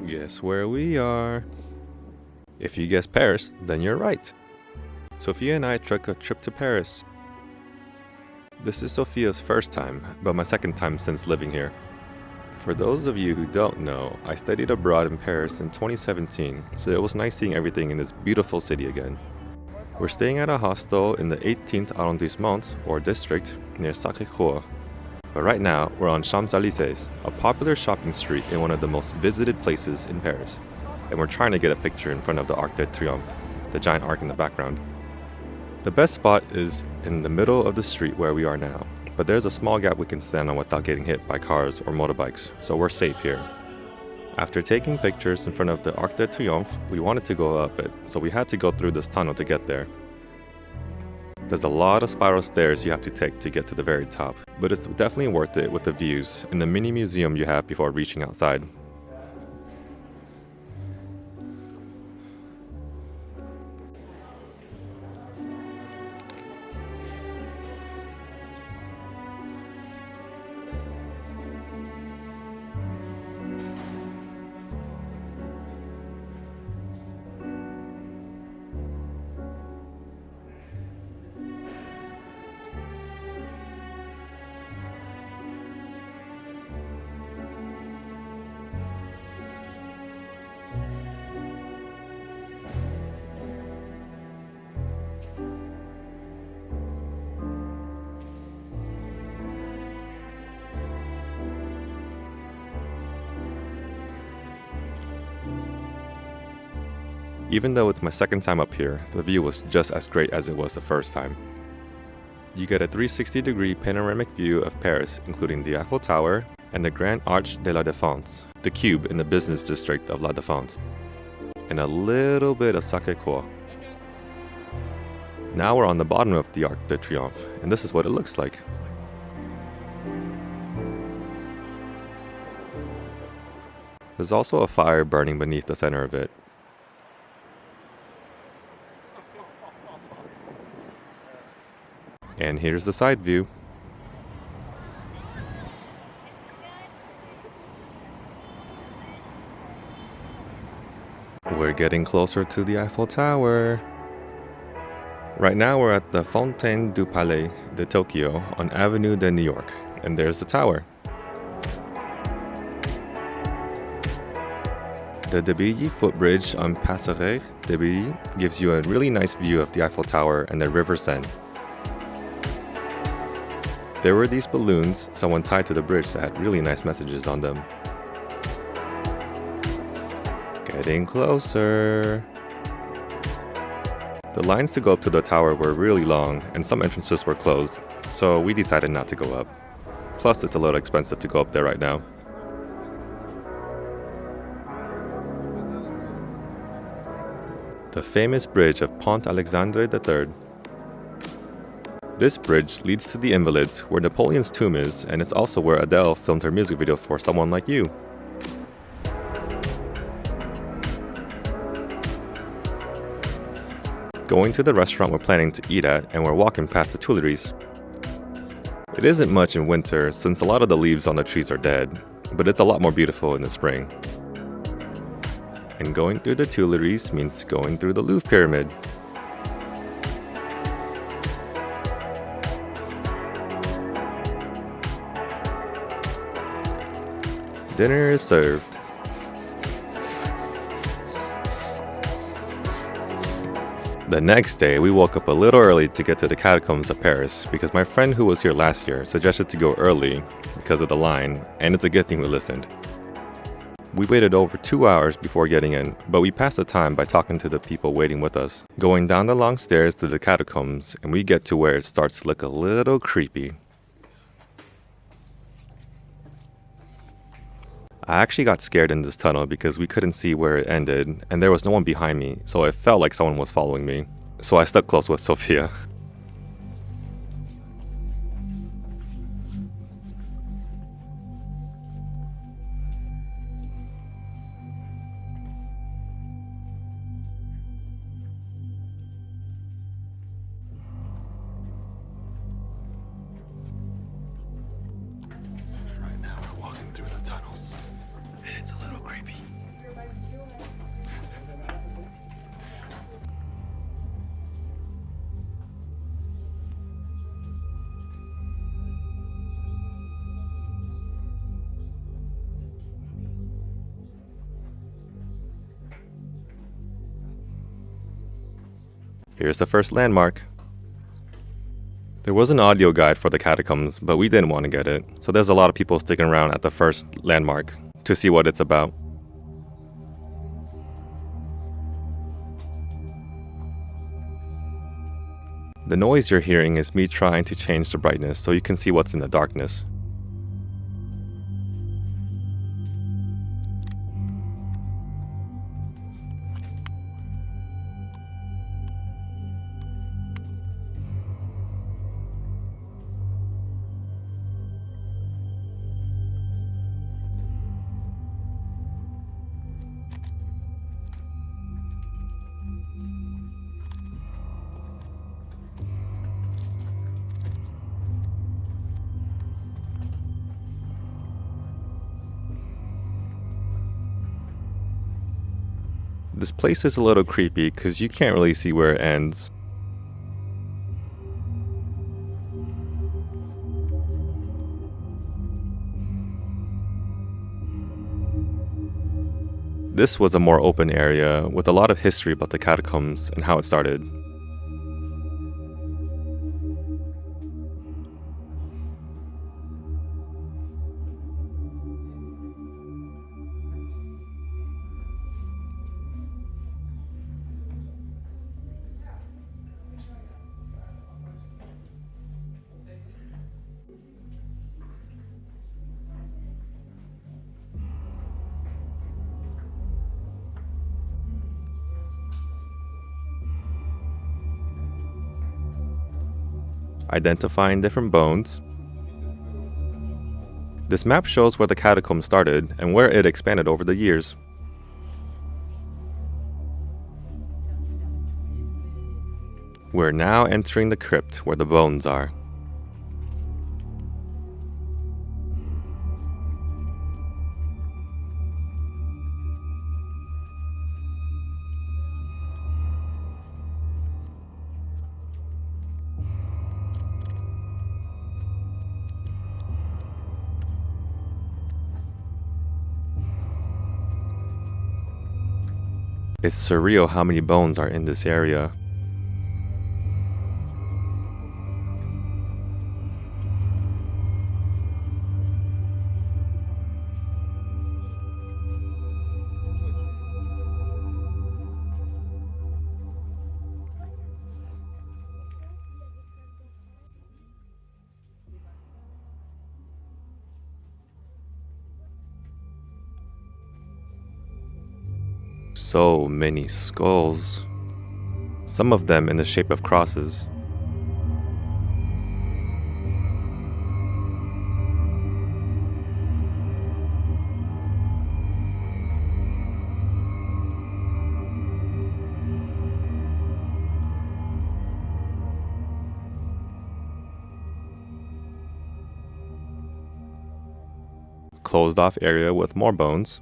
Guess where we are? If you guessed Paris, then you're right. Sophia and I took a trip to Paris. This is Sophia's first time, but my second time since living here. For those of you who don't know, I studied abroad in Paris in 2017, so it was nice seeing everything in this beautiful city again. We're staying at a hostel in the 18th arrondissement, or district, near Sacré-Cœur. But right now, we're on Champs-Élysées, a popular shopping street in one of the most visited places in Paris. And we're trying to get a picture in front of the Arc de Triomphe, the giant arc in the background. The best spot is in the middle of the street where we are now, but there's a small gap we can stand on without getting hit by cars or motorbikes, so we're safe here. After taking pictures in front of the Arc de Triomphe, we wanted to go up it, so we had to go through this tunnel to get there. There's a lot of spiral stairs you have to take to get to the very top, but it's definitely worth it with the views and the mini museum you have before reaching outside. Even though it's my second time up here, the view was just as great as it was the first time. You get a 360-degree panoramic view of Paris, including the Eiffel Tower and the Grand Arch de la Défense, the cube in the business district of La Défense, and a little bit of Sacré-Cœur. Now we're on the bottom of the Arc de Triomphe, and this is what it looks like. There's also a fire burning beneath the center of it. And here's the side view. We're getting closer to the Eiffel Tower. Right now we're at the Fontaine du Palais de Tokyo on Avenue de New York, and there's the tower. The Debilly Footbridge on Passerelle Debilly gives you a really nice view of the Eiffel Tower and the River Seine. There were these balloons someone tied to the bridge that had really nice messages on them. Getting closer. The lines to go up to the tower were really long and some entrances were closed, so we decided not to go up. Plus it's a little expensive to go up there right now. The famous bridge of Pont Alexandre III. This bridge leads to the Invalides, where Napoleon's tomb is, and it's also where Adele filmed her music video for Someone Like You. Going to the restaurant we're planning to eat at, and we're walking past the Tuileries. It isn't much in winter, since a lot of the leaves on the trees are dead, but it's a lot more beautiful in the spring. And going through the Tuileries means going through the Louvre Pyramid. Dinner is served. The next day, we woke up a little early to get to the Catacombs of Paris because my friend who was here last year suggested to go early because of the line, and it's a good thing we listened. We waited over 2 hours before getting in, but we passed the time by talking to the people waiting with us, going down the long stairs to the catacombs, and we get to where it starts to look a little creepy. I actually got scared in this tunnel because we couldn't see where it ended, and there was no one behind me, so it felt like someone was following me. So I stuck close with Sophia. Here's the first landmark. There was an audio guide for the catacombs, but we didn't want to get it, so there's a lot of people sticking around at the first landmark to see what it's about. The noise you're hearing is me trying to change the brightness so you can see what's in the darkness. This place is a little creepy because you can't really see where it ends. This was a more open area with a lot of history about the catacombs and how it started. Identifying different bones. This map shows where the catacomb started and where it expanded over the years. We're now entering the crypt where the bones are. It's surreal how many bones are in this area. So many skulls, some of them in the shape of crosses. Closed off area with more bones.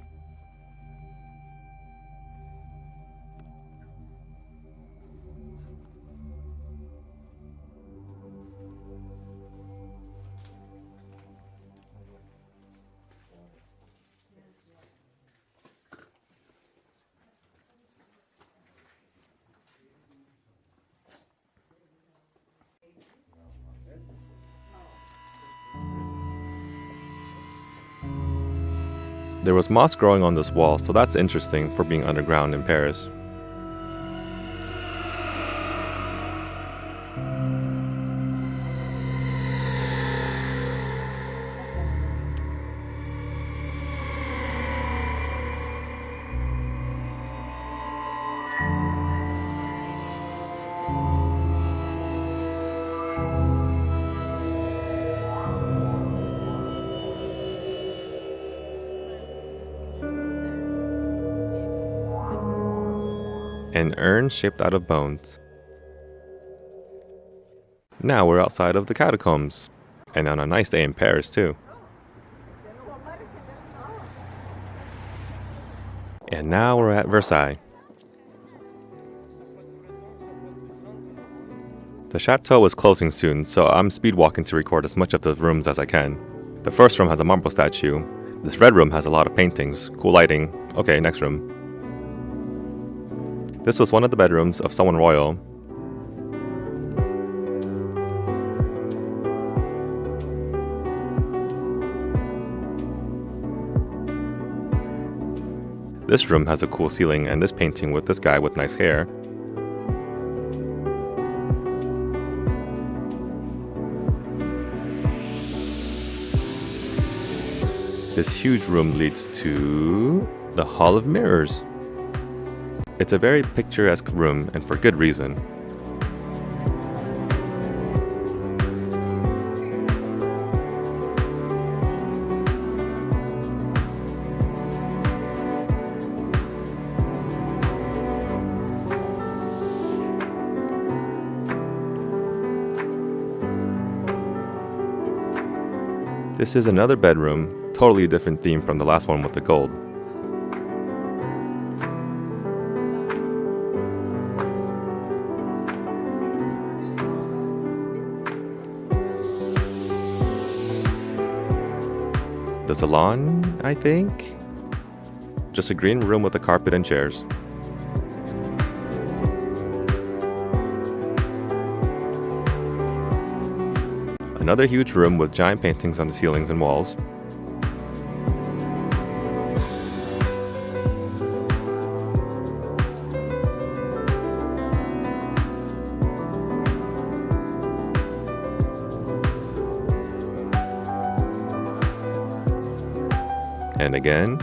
There was moss growing on this wall, so that's interesting for being underground in Paris. An urn shaped out of bones. Now we're outside of the catacombs, and on a nice day in Paris too. And now we're at Versailles. The chateau is closing soon, so I'm speed walking to record as much of the rooms as I can. The first room has a marble statue. This red room has a lot of paintings, cool lighting. Okay, next room. This was one of the bedrooms of someone royal. This room has a cool ceiling and this painting with this guy with nice hair. This huge room leads to the Hall of Mirrors. It's a very picturesque room, and for good reason. This is another bedroom, totally different theme from the last one with the gold. The salon, I think? Just a green room with a carpet and chairs. Another huge room with giant paintings on the ceilings and walls. And again.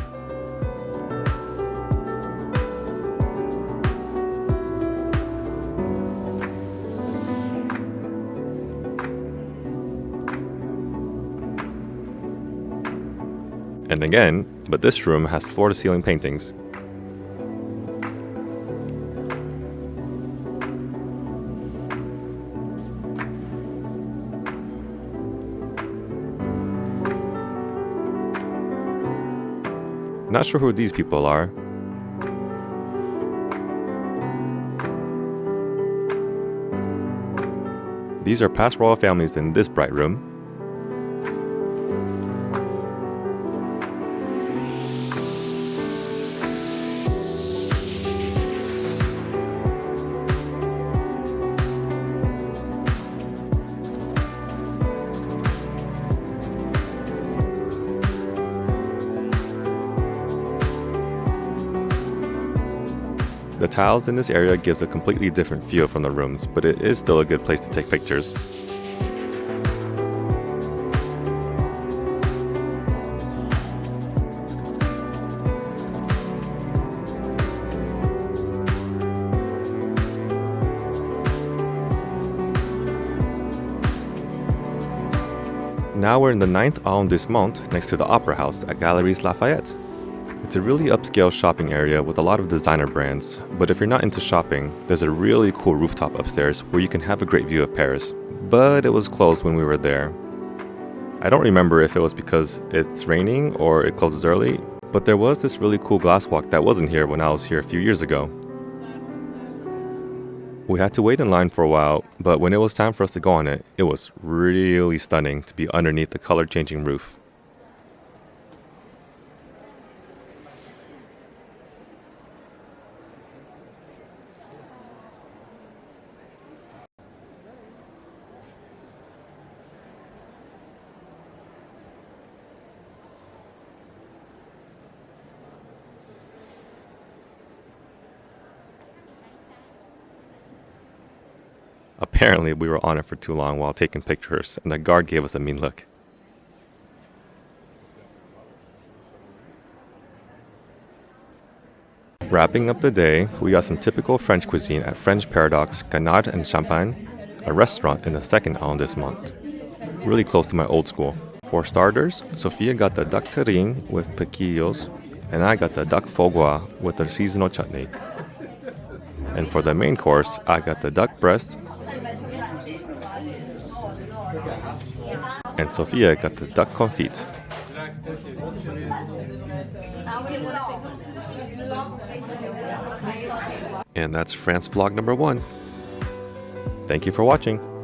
And again, but this room has floor-to-ceiling paintings. Not sure who these people are. These are past royal families in this bright room. The tiles in this area gives a completely different feel from the rooms, but it is still a good place to take pictures. Now we're in the 9th arrondissement next to the Opera House at Galeries Lafayette. It's a really upscale shopping area with a lot of designer brands, but if you're not into shopping, there's a really cool rooftop upstairs where you can have a great view of Paris, but it was closed when we were there. I don't remember if it was because it's raining or it closes early, but there was this really cool glass walk that wasn't here when I was here a few years ago. We had to wait in line for a while, but when it was time for us to go on it, it was really stunning to be underneath the color-changing roof. Apparently, we were on it for too long while taking pictures, and the guard gave us a mean look. Wrapping up the day, we got some typical French cuisine at FrenchParadox, Canard and Champagne, a restaurant in the 2nd arrondissement, really close to my old school. For starters, Sophia got the duck terrine with piquillos, and I got the duck foie gras with the seasonal chutney. And for the main course, I got the duck breast, and Sophia got the duck confit. And that's France vlog number 1. Thank you for watching.